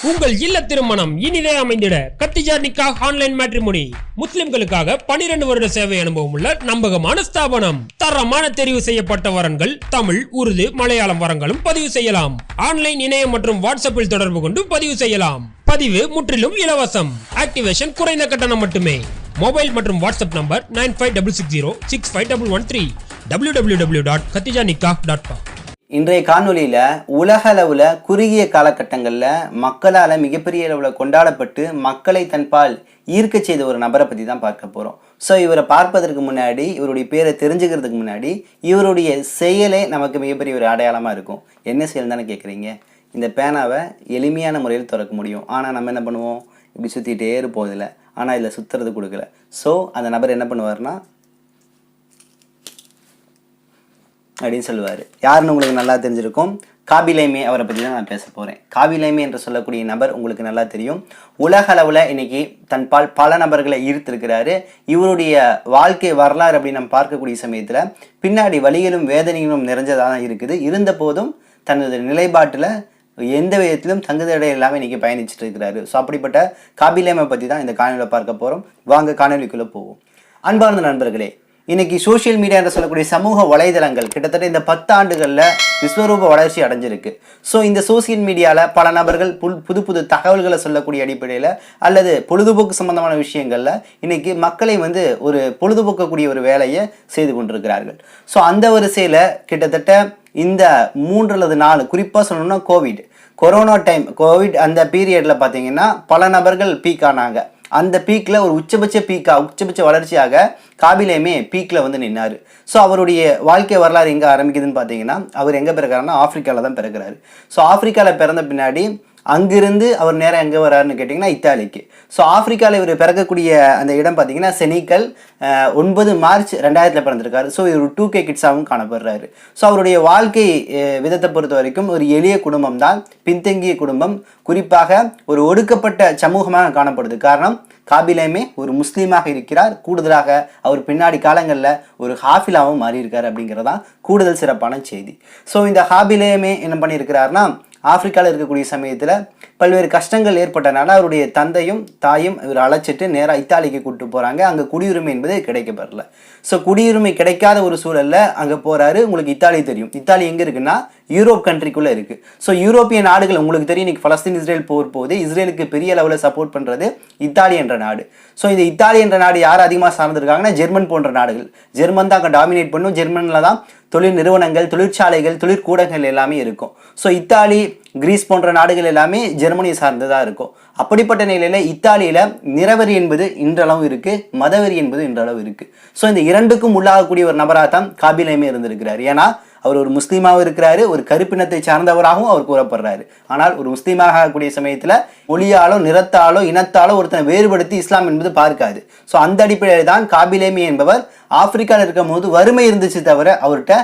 உங்கள் இல்ல திருமணம் இனிதே அமைந்திட கத்திஜா நிக்காஹ் ஆன்லைன் மேட்ரிமோனி முஸ்லிம்களுக்காக 12 வருட சேவை அனுபவம் உள்ள நம்பகமான ஸ்தாபனம். தரமான தெரிவு செய்யப்பட்ட வரன்கள் தமிழ், உருது, மலையாளம் வரங்களும் பதிவு செய்யலாம். ஆன்லைன் இணையம் மற்றும் வாட்ஸ்அப்பில் தொடர்பு கொண்டு பதிவு செய்யலாம். பதிவு முற்றிலும் இலவசம். ஆக்டிவேஷன் குறைந்த கட்டணம் மட்டுமே. மொபைல் மற்றும் வாட்ஸ்அப் நம்பர் 9566565113 www.katijanikah.com. இன்றைய காணொலியில் உலக அளவில் குறுகிய காலகட்டங்களில் மக்களால் மிகப்பெரிய அளவில் கொண்டாடப்பட்டு மக்களை தன்பால் ஈர்க்க செய்த ஒரு நபரை பற்றி தான் பார்க்க போகிறோம். ஸோ இவரை பார்ப்பதற்கு முன்னாடி, இவருடைய பேரை தெரிஞ்சுக்கிறதுக்கு முன்னாடி இவருடைய செயலே நமக்கு மிகப்பெரிய ஒரு அடையாளமாக இருக்கும். என்ன செயல் தானே கேட்குறீங்க? இந்த பேனாவை எளிமையான முறையில் திறக்க முடியும். ஆனால் நம்ம என்ன பண்ணுவோம்? இப்படி சுற்றிகிட்டே இருப்போம் இதில். ஆனால் இதில் சுற்றுறது கொடுக்கல. ஸோ அந்த நபர் என்ன பண்ணுவார்னா அப்படின்னு சொல்லுவார். யாருன்னு உங்களுக்கு நல்லா தெரிஞ்சிருக்கும். காபி லைமே அவரை பற்றி தான் நான் பேச போகிறேன். காபி லைமே என்று சொல்லக்கூடிய நபர் உங்களுக்கு நல்லா தெரியும். உலக அளவில் இன்னைக்கு தன்பால் பல நபர்களை ஈர்த்திருக்கிறாரு. இவருடைய வாழ்க்கை வரலாறு அப்படின்னு நம்ம பார்க்கக்கூடிய சமயத்தில் பின்னாடி வலிகளும் வேதனைகளும் நிறைஞ்சதாக தான் இருக்குது. இருந்த போதும் தனது நிலைப்பாட்டில் எந்த விதத்திலும் தங்குதடை இல்லாமல் இன்றைக்கி பயணிச்சுட்டு இருக்கிறாரு. ஸோ அப்படிப்பட்ட காபி லைமை பற்றி தான் இந்த காணொலியில் பார்க்க போகிறோம். வாங்க காணொலிக்குள்ளே போவோம். அன்பார்ந்த நண்பர்களே, இன்னைக்கு சோசியல் மீடியா என்று சொல்லக்கூடிய சமூக வலைதளங்கள் கிட்டத்தட்ட இந்த 10 ஆண்டுகளில் விஸ்வரூப வளர்ச்சி அடைஞ்சிருக்கு. ஸோ இந்த சோசியல் மீடியாவில் பல நபர்கள் புது புது தகவல்களை சொல்லக்கூடிய அடிப்படையில் அல்லது பொழுதுபோக்கு சம்பந்தமான விஷயங்களில் இன்னைக்கு மக்களை ஒரு பொழுதுபோக்கக்கூடிய ஒரு வேலையை செய்து கொண்டிருக்கிறார்கள். ஸோ அந்த வரிசையில் கிட்டத்தட்ட இந்த 3 அல்லது 4 குறிப்பாக சொல்லணும்னா கொரோனா டைம், கோவிட் அந்த பீரியடில் பார்த்தீங்கன்னா பல நபர்கள் பீக் ஆனாங்க. அந்த பீக்கில் ஒரு உச்சபட்ச வளர்ச்சியாக காபி லைமே பீக்கில் நின்னார். ஸோ அவருடைய வாழ்க்கை வரலாறு எங்கே ஆரம்பிக்குதுன்னு பார்த்தீங்கன்னா, அவர் எங்கே பிறக்கிறாருன்னா ஆப்பிரிக்காவில் தான் பிறக்கிறாரு. ஸோ ஆப்பிரிக்காவில் பிறந்த பின்னாடி அங்கிருந்து அவர் நேரம் எங்கே வர்றாருன்னு கேட்டிங்கன்னா இத்தாலிக்கு. ஸோ ஆப்பிரிக்காவில் இவர் பிறக்கக்கூடிய அந்த இடம் பார்த்தீங்கன்னா செனிக்கல். 9 மார்ச் 2000 பிறந்திருக்காரு. ஸோ இவர் 2K கிட்ஸாகவும் காணப்படுறாரு. ஸோ அவருடைய வாழ்க்கை விதத்தை பொறுத்த வரைக்கும் ஒரு எளிய குடும்பம் தான், பின்தங்கிய குடும்பம், குறிப்பாக ஒரு ஒடுக்கப்பட்ட சமூகமாக காணப்படுது. காரணம், காபி லைமே ஒரு முஸ்லீமாக இருக்கிறார். கூடுதலாக அவர் பின்னாடி காலங்களில் ஒரு ஹாஃபிலாகவும் மாறியிருக்கார் அப்படிங்கிறதான் கூடுதல் சிறப்பான செய்தி. ஸோ இந்த காபி லைமே என்ன பண்ணியிருக்கிறாருன்னா, ஆப்பிரிக்காவில் இருக்கக்கூடிய சமயத்தில் பல்வேறு கஷ்டங்கள் ஏற்பட்டனால அவருடைய தந்தையும் தாயும் இவர் அழைச்சிட்டு நேராக இத்தாலிக்கு கூப்பிட்டு போகிறாங்க. அங்கே குடியுரிமை என்பது கிடைக்கப்பெறல. ஸோ குடியுரிமை கிடைக்காத ஒரு சூழலில் அங்கே போகிறாரு. உங்களுக்கு இத்தாலி தெரியும். இத்தாலி எங்கே இருக்குன்னா யூரோப் கண்ட்ரிக்குள்ளே இருக்குது. ஸோ யூரோப்பிய நாடுகள் உங்களுக்கு தெரியும், இன்றைக்கி பலஸ்தீன் இஸ்ரேல் போர் போது இஸ்ரேலுக்கு பெரிய லெவலில் சப்போர்ட் பண்ணுறது இத்தாலி என்ற நாடு. ஸோ இந்த இத்தாலி என்ற நாடு யார் அதிகமாக சார்ந்திருக்காங்கன்னா ஜெர்மன் போன்ற நாடுகள். ஜெர்மன் தான் அங்கே டாமினேட் பண்ணும். ஜெர்மனில் தான் தொழில் நிறுவனங்கள், தொழிற்சாலைகள், தொழிற்கூடங்கள் எல்லாமே இருக்கும். ஸோ இத்தாலி, கிரீஸ் போன்ற நாடுகள் எல்லாமே ஜெர்மனியை சார்ந்ததாக இருக்கும். அப்படிப்பட்ட நிலையில் இத்தாலியில் நிறவரி என்பது இன்றளவும் இருக்குது, மதவெறி என்பது இன்றளவு இருக்குது. ஸோ இந்த இரண்டுக்கும் உள்ளாகக்கூடிய ஒரு நபராக தான் காபி லைமே இருந்திருக்கிறார். ஏன்னா அவர் ஒரு முஸ்லீமாகவும் இருக்கிறாரு, ஒரு கருப்பினத்தை சார்ந்தவராகவும் அவர் கூறப்படுறாரு. ஆனால் ஒரு முஸ்லீமாக ஆகக்கூடிய சமயத்தில் மொழியாலோ நிறத்தாலோ இனத்தாலோ ஒருத்தனை வேறுபடுத்தி இஸ்லாம் என்பது பார்க்காது. ஸோ அந்த அடிப்படையில் தான் காபி லைமே என்பவர் ஆப்பிரிக்காவில் இருக்கும் போது வறுமை இருந்துச்சு தவிர அவர்கிட்ட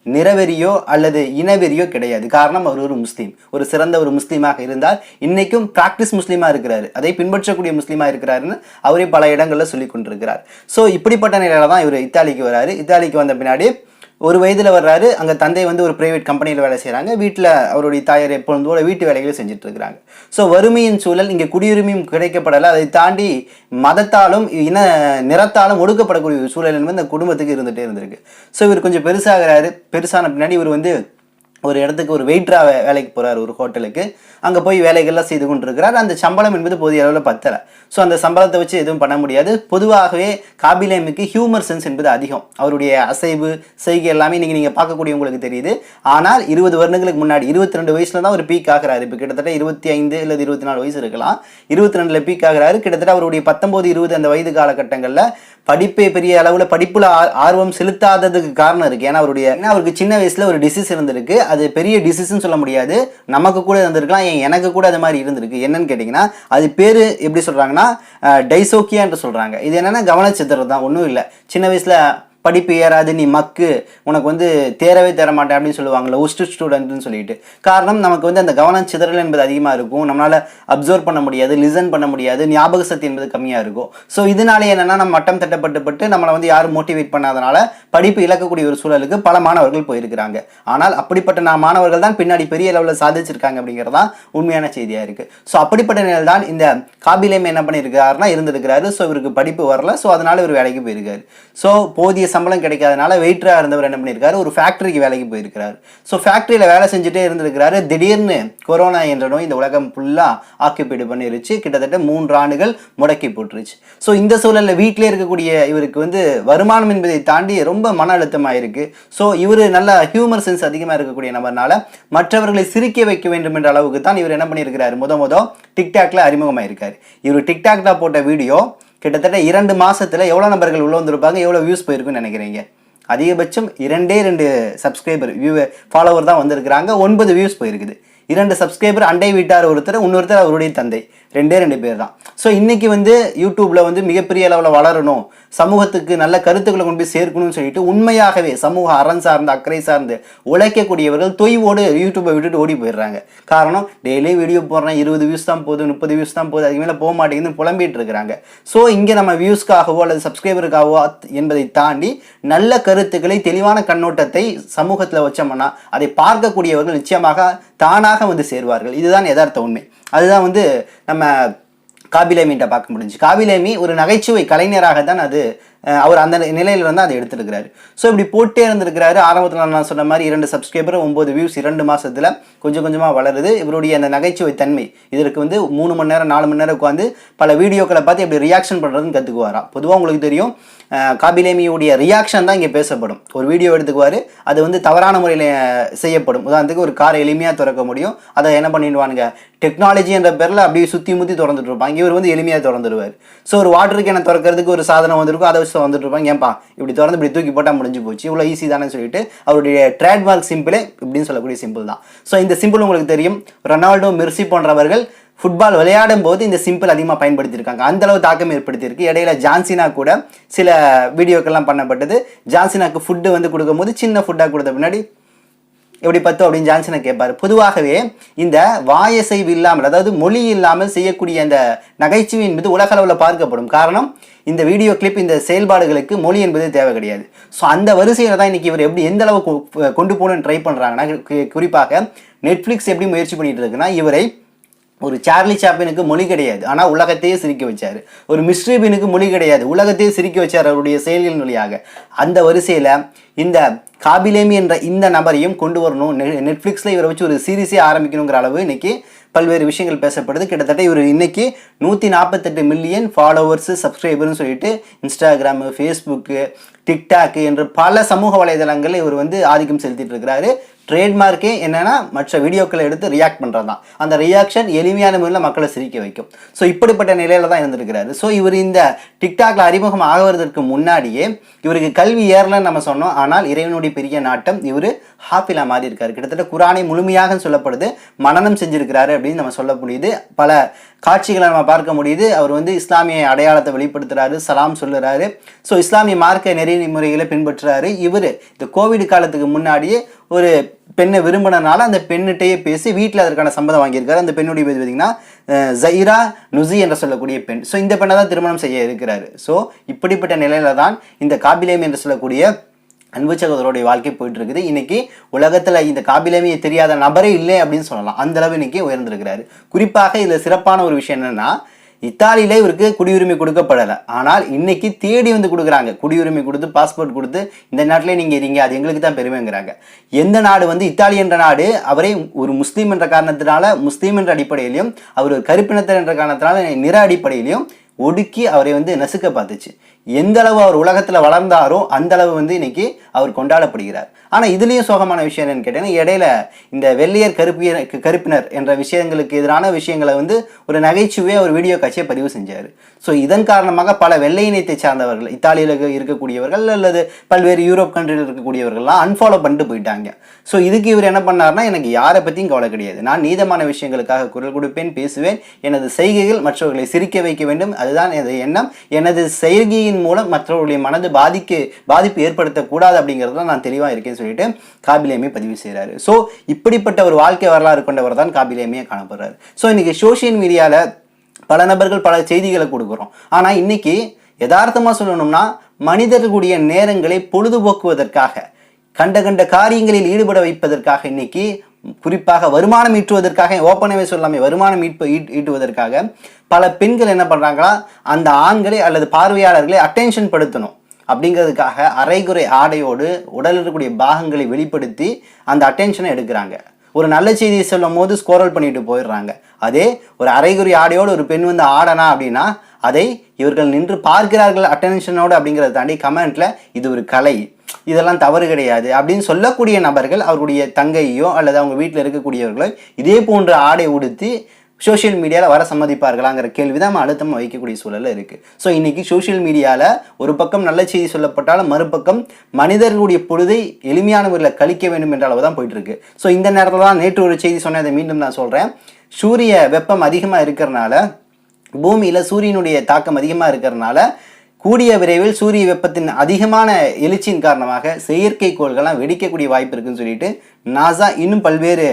நிறவெறியோ அல்லது இனவெறியோ கிடையாது. காரணம், அவர் ஒரு முஸ்லீம், ஒரு சிறந்த ஒரு முஸ்லீமாக இருந்தால் இன்னைக்கும் பிராக்டிஸ் முஸ்லீமாக இருக்கிறாரு, அதை பின்பற்றக்கூடிய முஸ்லீமாக இருக்கிறாருன்னு அவரே பல இடங்களில் சொல்லி கொண்டிருக்கிறார். ஸோ இப்படிப்பட்ட நிலையில தான் இவர் இத்தாலிக்கு வராரு. இத்தாலிக்கு வந்த பின்னாடி ஒரு வயதில் வர்றாரு. அங்கே தந்தை ஒரு பிரைவேட் கம்பெனியில் வேலை செய்கிறாங்க. வீட்டில் அவருடைய தாயார் எப்பொழுதும் போல வீட்டு வேலைகளை செஞ்சுட்டு இருக்கிறாங்க. ஸோ வறுமையின் சூழல், இங்கே குடியுரிமையும் கிடைக்கப்படலை. அதை தாண்டி மதத்தாலும் நிறத்தாலும் ஒடுக்கப்படக்கூடிய ஒரு சூழல் என்பது இந்த குடும்பத்துக்கு இருந்துகிட்டே இருந்திருக்கு. ஸோ இவர் கொஞ்சம் பெருசாகிறாரு. பெருசான பின்னாடி இவர் ஒரு இடத்துக்கு ஒரு வெயிட்டராக வேலைக்கு போகிறார், ஒரு ஹோட்டலுக்கு. அங்கே போய் வேலைகள்லாம் செய்து கொண்டிருக்கிறார். அந்த சம்பளம் என்பது போதிய அளவில் பத்தலை. ஸோ அந்த சம்பளத்தை வச்சு எதுவும் பண்ண முடியாது. பொதுவாகவே காபி லைமுக்கு ஹியூமர் சென்ஸ் என்பது அதிகம். அவருடைய அசைவு செய்கை எல்லாமே நீங்கள் பார்க்கக்கூடிய உங்களுக்கு தெரியுது. ஆனால் 20 வருடங்களுக்கு முன்னாடி 22 வயசுல தான் ஒரு பீக் ஆகிறாரு. இப்போ கிட்டத்தட்ட 25 அல்லது 24 வயசு இருக்கலாம். 22ல் பீக் ஆகிறாரு. கிட்டத்தட்ட அவருடைய 19, 20 அந்த வயது காலகட்டங்களில் படிப்பே பெரிய அளவில் படிப்புல ஆர்வம் செலுத்தாததுக்கு காரணம் இருக்குது. ஏன்னா அவருக்கு சின்ன வயசில் ஒரு டிசீஸ் இருந்திருக்கு. அது பெரிய டிசீஸ்ன்னு சொல்ல முடியாது, நமக்கு கூட இருந்திருக்கலாம், எனக்கு கூட அது மாதிரி இருந்திருக்கு. என்னன்னு கேட்டிங்கன்னா, அது பேர் எப்படி சொல்கிறாங்கன்னா டைசோக்கியா என்று சொல்கிறாங்க. இது என்னென்னா கவனச்சித்திரம் தான், ஒன்றும் இல்லை. சின்ன வயசில் படிப்பு ஏறாது, நீ மக்கு, உனக்கு வந்து தேரவே தர மாட்டேன் அப்படின்னு சொல்லுவாங்கள்ல, ஒஸ்ட் ஸ்டூடெண்ட்னு சொல்லிட்டு. காரணம் நமக்கு வந்து அந்த கவனம் சிதறல் என்பது அதிகமாக இருக்கும், நம்மளால் அப்சர்வ் பண்ண முடியாது, லிசன் பண்ண முடியாது, ஞாபக சக்தி என்பது கம்மியாக இருக்கும். ஸோ இதனாலே என்னென்னா நம்ம மட்டம் தட்டப்பட்டு நம்மளை வந்து யாரும் மோட்டிவேட் பண்ணாதனால படிப்பு இழக்கக்கூடிய ஒரு சூழலுக்கு பல மாணவர்கள் போயிருக்கிறாங்க. ஆனால் அப்படிப்பட்ட மாணவர்கள் தான் பின்னாடி பெரிய லெவலில் சாதிச்சிருக்காங்க அப்படிங்கிறதான் உண்மையான செய்தியாக இருக்குது. ஸோ அப்படிப்பட்ட நிலையில் தான் இந்த காபிலேமே என்ன பண்ணியிருக்காருன்னா இருந்திருக்கிறாரு. ஸோ இவருக்கு படிப்பு வரல, ஸோ அதனால இவர் வேலைக்கு போயிருக்காரு. ஸோ போதிய சம்பளம் கிடைக்காதனால வெயிட்டராக இருந்தவர் என்ன பண்ணியிருக்காரு, ஒரு ஃபேக்டரிக்கு வேலைக்கு போயிருக்கிறாரு. ஸோ ஃபேக்டரியில் வேலை செஞ்சுட்டே இருந்திருக்கிறாரு. திடீர்னு கொரோனா என்ற நோய் இந்த உலகம் ஃபுல்லாக ஆக்கியபைடு பண்ணிருச்சு, கிட்டத்தட்ட 3 ஆண்டுகள் முடக்கி போட்டுருச்சு. ஸோ இந்த சூழலில் வீட்டிலே இருக்கக்கூடிய இவருக்கு வந்து வருமானம் என்பதை தாண்டி ரொம்ப மன அழுத்தமாக இருக்கு. ஸோ இவர் நல்ல ஹியூமர் சென்ஸ் அதிகமாக இருக்கக்கூடிய நபர்னால மற்றவர்களை சிரிக்க வைக்க வேண்டும் என்ற அளவுக்கு தான் இவர் என்ன பண்ணியிருக்கிறாரு, முத டிக்டாக்ல அறிமுகமாக இருக்காரு. இவர் டிக்டாக்ல போட்ட வீடியோ கிட்டத்தட்ட 2 மாசத்துல எவ்வளோ நபர்கள் உள்ள வந்திருப்பாங்க, எவ்வளோ வியூஸ் போயிருக்குன்னு நினைக்கிறீங்க? அதிகபட்சம் 2 சப்ஸ்கிரைபர் ஃபாலோவர் தான் வந்திருக்கிறாங்க, 9 வியூஸ் போயிருக்குது. 2 சப்ஸ்கிரைபர், அண்டை வீட்டார் ஒருத்தர், இன்னொருத்தர் அவருடைய தந்தை, 2 பேர் தான். ஸோ இன்னைக்கு வந்து யூடியூப்ல வந்து மிகப்பெரிய அளவில் வளரணும், சமூகத்துக்கு நல்ல கருத்துக்களை கொண்டு போய் சேர்க்கணும்னு சொல்லிட்டு உண்மையாகவே சமூக அறம் சார்ந்து அக்கறை சார்ந்து உழைக்கக்கூடியவர்கள் தொய்வோடு யூடியூப்பை விட்டுட்டு ஓடி போயிடுறாங்க. காரணம், டெய்லி வீடியோ போடுறேன், 20 வியூஸ் தான் போகுது, 30 வியூஸ் தான் போகுது, அதுக்கு மேலே போக மாட்டேங்குதுன்னு புலம்பிட்டு இருக்கிறாங்க. ஸோ இங்கே நம்ம வியூஸ்க்காகவோ அல்லது சப்ஸ்கிரைபருக்காகவோ என்பதை தாண்டி நல்ல கருத்துக்களை, தெளிவான கண்ணோட்டத்தை சமூகத்தில் வச்சோம்னா அதை பார்க்கக்கூடியவர்கள் நிச்சயமாக தானாக வந்து சேருவார்கள். இதுதான் யதார்த்த உண்மை. அதுதான் வந்து நம்ம காபிலேமிட்ட பார்க்க முடிஞ்சு. காபிலேமி ஒரு நகைச்சுவை கலைஞராக தான் அவர் அந்த நிலையில வந்து அதை எடுத்துருக்கிறாரு. ஸோ இப்படி போட்டே இருந்திருக்கிறாரு. ஆரம்பத்தில் நான் சொன்ன மாதிரி 2 சப்ஸ்கிரைபர், 9 வியூஸ் 2 மாசத்துல கொஞ்சம் கொஞ்சமாக வளருது. இவருடைய அந்த நகைச்சுவை தன்மை இதற்கு வந்து 3 மணி நேரம் 4 மணி நேரம் உட்காந்து பல வீடியோக்களை பார்த்து எப்படி ரியாக்ஷன் பண்ணுறதுன்னு கற்றுக்குவாராம். பொதுவாக உங்களுக்கு தெரியும், காபிலேமியுடைய ரியாக்ஷன் தான் இங்கே பேசப்படும். ஒரு வீடியோ எடுத்துக்குவார், அது வந்து தவறான முறையில் செய்யப்படும். உதாரணத்துக்கு ஒரு காரை எளிமையாக திறக்க முடியும், அதை என்ன பண்ணிடுவானுங்க, டெக்னாலஜி என்ற பேரில் அப்படியே சுற்றி முற்றி திறந்துட்டு இருப்பாங்க. இவர் வந்து எளிமையாக திறந்துடுவார். ஸோ ஒரு வாட்டர் கேனை திறக்கிறதுக்கு ஒரு சாதனம் வந்திருக்கும், அதை வச்சு வந்துட்டு இருப்பாங்க. ஏன்பா இப்படி திறந்து இப்படி தூக்கி போட்டால் முடிஞ்சு போச்சு, இவ்வளோ ஈஸி தானே சொல்லிட்டு அவருடைய ட்ரேட்மார்க் சிம்பிளே இப்படின்னு சொல்லக்கூடிய சிம்பிள் தான். ஸோ இந்த சிம்பிள் உங்களுக்கு தெரியும், ரொனால்டோ, மெர்சி போன்றவர்கள் ஃபுட்பால் விளையாடும் போது இந்த சிம்பிள் அதிகமாக பயன்படுத்தியிருக்காங்க. அந்த அளவு தாக்கம் ஏற்படுத்தியிருக்கு. இடையில ஜான்சினா கூட சில வீடியோக்கெல்லாம் பண்ணப்பட்டது. ஜான்சினாக்கு ஃபுட்டு வந்து கொடுக்கும் போது சின்ன ஃபுட்டாக கொடுத்த பின்னாடி எப்படி பத்து அப்படின்னு ஜான்சனை கேட்பாரு. பொதுவாகவே இந்த வாயசைவு இல்லாமல், அதாவது மொழி இல்லாமல் செய்யக்கூடிய அந்த நகைச்சுவை என்பது உலக அளவில் பார்க்கப்படும். காரணம், இந்த வீடியோ கிளிப், இந்த செயல்பாடுகளுக்கு மொழி என்பது தேவை கிடையாது. ஸோ அந்த வரிசையில் தான் இன்னைக்கு இவர் எப்படி எந்த அளவு கொண்டு போகணும்னு ட்ரை பண்ணுறாங்கன்னா, குறிப்பாக நெட்ஃப்ளிக்ஸ் எப்படி முயற்சி பண்ணிட்டு இருக்குன்னா, இவரை ஒரு சார்லி சாப்ளினுக்கு மொழி கிடையாது, ஆனால் உலகத்தையே சிரிக்க வச்சார். ஒரு மிஸ்டர் பீனுக்கு மொழி கிடையாது, உலகத்தையே சிரிக்க வச்சார் அவருடைய செயல்களின் வழியாக. அந்த வரிசையில் இந்த காபிலேமி என்ற இந்த நபரையும் கொண்டு வரணும், நெட்ஃப்ளிக்ஸில் இவரை வச்சு ஒரு சீரீஸே ஆரம்பிக்கணுங்கிற அளவு இன்னைக்கு பல்வேறு விஷயங்கள் பேசப்படுது. கிட்டத்தட்ட இவர் இன்னைக்கு 148 மில்லியன் ஃபாலோவர்ஸு, சப்ஸ்கிரைபர்னு சொல்லிட்டு இன்ஸ்டாகிராமு, ஃபேஸ்புக்கு, டிக்டாக்கு என்று பல சமூக வலைதளங்களில் இவர் வந்து ஆதிக்கம் செலுத்திட்டு இருக்கிறாரு. ட்ரேட்மார்க்கே என்னன்னா மற்ற வீடியோக்களை எடுத்து ரியாக்ட் பண்ணுறது தான். அந்த ரியாக்ஷன் எளிமையான முறையில் மக்களை சிரிக்க வைக்கும். ஸோ இப்படிப்பட்ட நிலையில தான் இருந்திருக்கிறாரு. ஸோ இவர் இந்த டிக்டாக்ல அறிமுகம் ஆகுவதற்கு முன்னாடியே இவருக்கு கல்வி ஏறலன்னு நம்ம சொன்னோம். ஆனால் இறைவனுடைய பெரிய நாட்டம், இவர் ஹாஃபிலா மாறி இருக்காரு. கிட்டத்தட்ட குரானை முழுமையாக சொல்லப்படுது, மனனம் செஞ்சிருக்கிறாரு அப்படின்னு நம்ம சொல்ல முடியுது. பல காட்சிகளை நம்ம பார்க்க முடியுது. அவர் வந்து இஸ்லாமிய அடையாளத்தை வெளிப்படுத்துறாரு, சலாம் சொல்லுறாரு. ஸோ இஸ்லாமிய மார்க்க நெறிமுறைகளை பின்பற்றுறாரு. இவர் இந்த கோவிட் காலத்துக்கு முன்னாடியே ஒரு பெண்ணை விரும்பினால அந்த பெண்ணிட்டையே பேசி வீட்டில் அதற்கான சம்மதம் வாங்கியிருக்காரு. அந்த பெண்ணுடைய பேர் பார்த்தீங்கன்னா ஜைரா நுசி என்று சொல்லக்கூடிய பெண். ஸோ இந்த பெண்ணை தான் திருமணம் செய்ய இருக்கிறாரு. ஸோ இப்படிப்பட்ட நிலையில தான் இந்த காபிலேமி என்று சொல்லக்கூடிய அன்பு சகோதரோடைய வாழ்க்கை போயிட்டு இருக்குது. இன்னைக்கு உலகத்துல இந்த காபிலேமியை தெரியாத நபரே இல்லை அப்படின்னு சொல்லலாம். அந்த அளவு இன்னைக்கு உயர்ந்திருக்கிறாரு. குறிப்பாக இதுல சிறப்பான ஒரு விஷயம் என்னன்னா, இத்தாலியில இவருக்கு குடியுரிமை கொடுக்கப்படலை, ஆனால் இன்னைக்கு தேடி வந்து கொடுக்குறாங்க. குடியுரிமை கொடுத்து, பாஸ்போர்ட் கொடுத்து, இந்த நாட்டிலே நீங்க இருங்க, அது எங்களுக்கு தான் பெருமைங்கிறாங்க. எந்த நாடு வந்து இத்தாலி என்ற நாடு அவரை ஒரு முஸ்லீம் என்ற காரணத்தினால, முஸ்லீம் என்ற அடிப்படையிலையும், அவர் ஒரு கருப்பினத்தர் என்ற காரணத்தினால நிற அடிப்படையிலையும் ஒடுக்கி அவரை வந்து நசுக்க பார்த்துச்சு. எந்த அளவு அவர் உலகத்துல வளர்ந்தாரோ அந்த அளவு வந்து இன்னைக்கு அவர் கொண்டாடப்படுகிறார். ஆனா இதுலயும் சோகமான விஷயம் என்னன்னு கேட்டீங்கன்னா, இடையில இந்த வெள்ளையர் கருப்பினர் என்ற விஷயங்களுக்கு எதிரான விஷயங்களை வந்து ஒரு நகைச்சுவையை ஒரு வீடியோ காட்சியை பதிவு செஞ்சாரு. ஸோ இதன் காரணமாக பல வெள்ளை இனத்தை சார்ந்தவர்கள், இத்தாலியில் இருக்கக்கூடியவர்கள் அல்லது பல்வேறு யூரோப் கண்ட்ரியில் இருக்கக்கூடியவர்கள்லாம் அன்ஃபாலோ பண்ணிட்டு போயிட்டாங்க. ஸோ இதுக்கு இவர் என்ன பண்ணார்னா, எனக்கு யாரை பற்றியும் கவலை கிடையாது, நான் நீதமான விஷயங்களுக்காக குரல் கொடுப்பேன், பேசுவேன், எனது செய்கைகள் மற்றவர்களை சிரிக்க வைக்க வேண்டும், அதுதான் எனது எண்ணம், எனது செய்கையின் செய்தியின் மூலம் மற்றவர்களுடைய பாதிப்பு ஏற்படுத்தக்கூடாது அப்படிங்கிறதுல நான் தெளிவாக இருக்கேன்னு சொல்லிட்டு காபிலேமி பதிவு செய்கிறாரு. ஸோ இப்படிப்பட்ட ஒரு வாழ்க்கை வரலாறு கொண்டவர் தான் காபிலேமியை காணப்படுறாரு. ஸோ இன்னைக்கு சோஷியல் மீடியாவில் பல நபர்கள் பல செய்திகளை கொடுக்குறோம். ஆனால் இன்னைக்கு யதார்த்தமாக சொல்லணும்னா மனிதர்களுடைய நேரங்களை பொழுதுபோக்குவதற்காக கண்ட காரியங்களில் ஈடுபட வைப்பதற்காக இன்னைக்கு குறிப்பாக வருமானம் ஈட்டுவதற்காக ஓப்பனவே சொல்லாமே வருமானம் ஈட்டுவதற்காக பல பெண்கள் என்ன பண்ணுறாங்களா, அந்த ஆண்களை அல்லது பார்வையாளர்களை அட்டென்ஷன் படுத்தணும் அப்படிங்கிறதுக்காக அரைகுறை ஆடையோடு உடலில் இருக்கக்கூடிய பாகங்களை வெளிப்படுத்தி அந்த அட்டென்ஷனை எடுக்கிறாங்க. ஒரு நல்ல செய்தியை சொல்லும் போது ஸ்கோரல் பண்ணிட்டு போயிடுறாங்க. அதே ஒரு அரைகுறை ஆடையோடு ஒரு பெண் வந்து ஆடனா அப்படின்னா அதை இவர்கள் நின்று பார்க்கிறார்கள் அட்டென்ஷனோடு அப்படிங்கிறத தாண்டி கமெண்ட்ல இது ஒரு கலை, இதெல்லாம் தவறு கிடையாது அப்படின்னு சொல்லக்கூடிய நபர்கள் அவருடைய தங்கையோ அல்லது அவங்க வீட்டில் இருக்கக்கூடியவர்களோ இதே போன்ற ஆடை உடுத்தி சோஷியல் மீடியாவில் வர சம்மதிப்பார்களாங்கிற கேள்வி தான் நம்ம அழுத்தமாக வைக்கக்கூடிய சூழலில் இருக்குது. ஸோ இன்றைக்கி சோஷியல் மீடியாவில் ஒரு பக்கம் நல்ல செய்தி சொல்லப்பட்டாலும் மறுபக்கம் மனிதர்களுடைய பொழுதை எளிமையான முறையில் கழிக்க வேண்டும் என்ற அளவு தான் போயிட்டுருக்கு. ஸோ இந்த நேரத்தில் தான் நேற்று ஒரு செய்தி சொன்னதை மீண்டும் நான் சொல்கிறேன். சூரிய வெப்பம் அதிகமாக இருக்கிறனால, பூமியில் சூரியனுடைய தாக்கம் அதிகமாக இருக்கிறதுனால கூடிய விரைவில் சூரிய வெப்பத்தின் அதிகமான எழுச்சியின் காரணமாக செயற்கைக்கோள்கள்லாம் வெடிக்கக்கூடிய வாய்ப்பு இருக்குன்னு சொல்லிட்டு நாசா இன்னும் பல்வேறு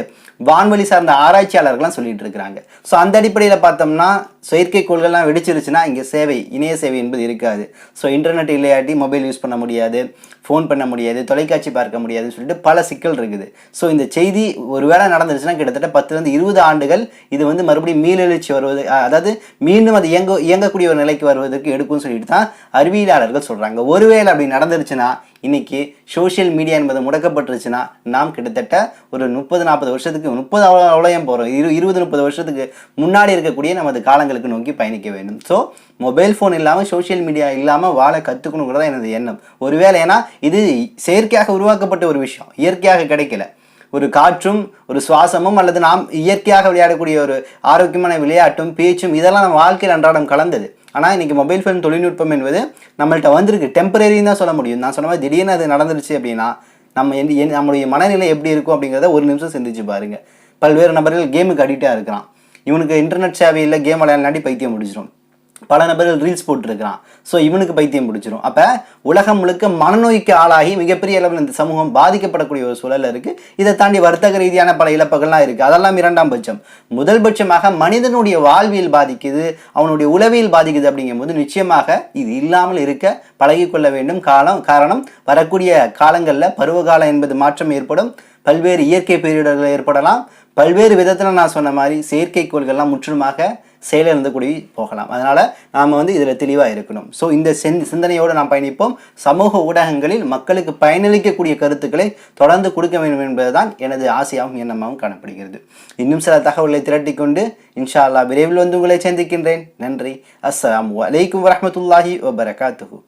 வான்வெளி சார்ந்த ஆராய்ச்சியாளர்கள்லாம் சொல்லிட்டு இருக்கிறாங்க. ஸோ அந்த அடிப்படையில் பார்த்தோம்னா செயற்கைக்கோள்கள்லாம் வெடிச்சிருச்சுன்னா இங்கே இணைய சேவை என்பது இருக்காது. ஸோ இன்டர்நெட் இல்லையாட்டி மொபைல் யூஸ் பண்ண முடியாது, ஃபோன் பண்ண முடியாது, தொலைக்காட்சி பார்க்க முடியாதுன்னு சொல்லிட்டு பல சிக்கல் இருக்குது. ஸோ இந்த செய்தி ஒரு வேளை நடந்துருச்சுன்னா கிட்டத்தட்ட 10-20 ஆண்டுகள் இது வந்து மறுபடியும் மீளெழுச்சி வருவது, அதாவது மீண்டும் அது இயங்கக்கூடிய ஒரு நிலைக்கு வருவதற்கு எடுக்கும்னு சொல்லிட்டு தான் அறிவியலாளர்கள் சொல்கிறாங்க. ஒருவேளை அப்படி நடந்துருச்சுன்னா இன்னைக்கு சோஷியல் மீடியா என்பது முடக்கப்பட்டுருச்சுன்னா நாம் கிட்டத்தட்ட ஒரு 30-40 வருஷத்துக்கு 30 அவ்வளோயம் போகிறோம் 20-30 வருஷத்துக்கு முன்னாடி இருக்கக்கூடிய நமது காலங்களுக்கு நோக்கி பயணிக்க வேண்டும். ஸோ மொபைல் ஃபோன் இல்லாமல் சோஷியல் மீடியா இல்லாமல் வாழ கற்றுக்கணுங்கிறதா எனது எண்ணம். ஒருவேளை ஏன்னா இது செயற்கையாக உருவாக்கப்பட்ட ஒரு விஷயம், இயற்கையாக கிடைக்கல. ஒரு காற்றும் ஒரு சுவாசமும் அல்லது நாம் இயற்கையாக விளையாடக்கூடிய ஒரு ஆரோக்கியமான விளையாட்டும் பேச்சும் இதெல்லாம் நம்ம வாழ்க்கையில் அன்றாடம் கலந்தது. ஆனால் இன்றைக்கி மொபைல் ஃபோன் தொழில்நுட்பம் என்பது நம்மள்கிட்ட வந்திருக்கு, டெம்பரரின்னு தான் சொல்ல முடியும். நான் சொன்ன மாதிரி திடீர்னு அது நடந்துருச்சு அப்படின்னா நம்மளுடைய மனநிலை எப்படி இருக்கும் அப்படிங்கிறத ஒரு நிமிஷம் சிந்திச்சு பாருங்க. பல்வேறு நபர்கள் கேமுக்கு அடிக்டாக இருக்கிறான், இவனுக்கு இன்டர்நெட் சேவை இல்லை, கேம் விளையாடினாடி பைத்தியம் முடிச்சிடும். பல நபர்கள் ரீல்ஸ் போட்டுருக்கிறான், ஸோ இவனுக்கு பைத்தியம் பிடிச்சிரும். அப்போ உலகம் முழுக்க மனநோய்க்கு ஆளாகி மிகப்பெரிய அளவில் இந்த சமூகம் பாதிக்கப்படக்கூடிய ஒரு சூழல் இருக்குது. இதை தாண்டி வர்த்தக ரீதியான பல இழப்புகள்லாம் இருக்குது, அதெல்லாம் 2ஆம் பட்சம். முதல் பட்சமாக மனிதனுடைய வாழ்வியல் பாதிக்குது, அவனுடைய உளவியல் பாதிக்குது. அப்படிங்கும்போது நிச்சயமாக இது இல்லாமல் இருக்க பழகிக்கொள்ள வேண்டும். காரணம் வரக்கூடிய காலங்களில் பருவகாலம் என்பது மாற்றம் ஏற்படும், பல்வேறு இயற்கை பேரிடர்கள் ஏற்படலாம், பல்வேறு விதத்தில் நான் சொன்ன மாதிரி செயற்கைக்கோள்கள்லாம் முற்றிலுமாக செயலிழந்து கூடி போகலாம். அதனால் நாம் இதில் தெளிவாக இருக்கணும். ஸோ இந்த சிந்தனையோடு நாம் பயணிப்போம். சமூக ஊடகங்களில் மக்களுக்கு பயனளிக்கக்கூடிய கருத்துக்களை தொடர்ந்து கொடுக்க வேண்டும் என்பதுதான் எனது ஆசையாகவும் எண்ணமாகவும் காணப்படுகிறது. இன்னும் சில தகவல்களை திரட்டிக்கொண்டு இன்ஷா அல்லாஹ் விரைவில் உங்களை சந்திக்கின்றேன். நன்றி. அஸ்ஸலாமு அலைக்கும் வரஹ்மத்துல்லாஹி வபரகாத்துஹு.